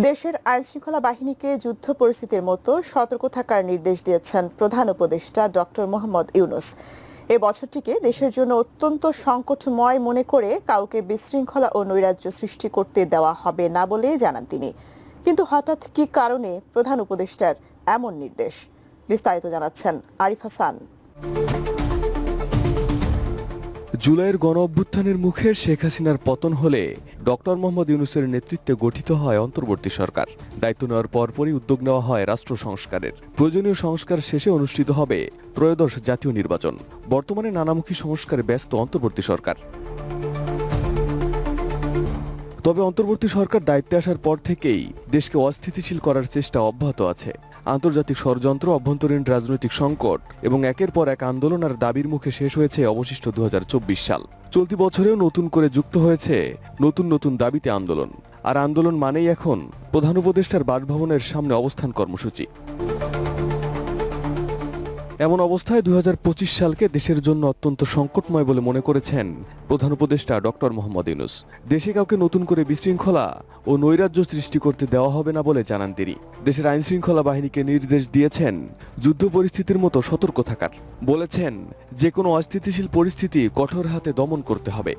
দেশের আইনশৃঙ্খলা বাহিনীকে যুদ্ধ পরিস্থিতির মতো সতর্ক থাকার নির্দেশ দিয়েছেন প্রধান উপদেষ্টা ডক্টর মোহাম্মদ ইউনূস। এ বছরটিকে দেশের জন্য অত্যন্ত সংকটময় মনে করে কাউকে বিশৃঙ্খলা ও নৈরাজ্য সৃষ্টি করতে দেওয়া হবে না বলে জানান তিনি। কিন্তু হঠাৎ কী কারণে প্রধান উপদেষ্টার এমন নির্দেশ, বিস্তারিত জানাচ্ছেন আরিফ হাসান। জুলাইয়ের গণঅভ্যুত্থানের মুখে শেখ হাসিনার পতন হলে ডক্টর মোহাম্মদ ইউনূসের নেতৃত্বে গঠিত হয় অন্তর্বর্তী সরকার। দায়িত্ব নেওয়ার পরপরই উদ্যোগ নেওয়া হয় রাষ্ট্র সংস্কারের। প্রয়োজনীয় সংস্কার শেষে অনুষ্ঠিত হবে ত্রয়োদশ জাতীয় নির্বাচন। বর্তমানে নানামুখী সংস্কারে ব্যস্ত অন্তর্বর্তী সরকার। তবে অন্তর্বর্তী সরকার দায়িত্বে আসার পর থেকেই দেশকে অস্থিতিশীল করার চেষ্টা অব্যাহত আছে। আন্তর্জাতিক ষড়যন্ত্র, অভ্যন্তরীণ রাজনৈতিক সংকট এবং একের পর এক আন্দোলন আর দাবির মুখে শেষ হয়েছে অবশিষ্ট 2024 সাল। চলতি বছরেও নতুন করে যুক্ত হয়েছে নতুন নতুন দাবিতে আন্দোলন। আর আন্দোলন মানেই এখন প্রধান উপদেষ্টার বাসভবনের সামনে অবস্থান কর্মসূচি। এমন অবস্থায় 2025 সালকে দেশের জন্য অত্যন্ত সংকটময় বলে মনে করেছেন প্রধান উপদেষ্টা ডক্টর মোহাম্মদ ইউনূস। দেশে কাউকে নতুন করে বিশৃঙ্খলা ও নৈরাজ্য সৃষ্টি করতে দেওয়া হবে না বলে জানান তিনি। দেশের আইনশৃঙ্খলা বাহিনীকে নির্দেশ দিয়েছেন যুদ্ধ পরিস্থিতির মতো সতর্ক থাকার। বলেছেন, যে কোনো অস্থিতিশীল পরিস্থিতি কঠোর হাতে দমন করতে হবে।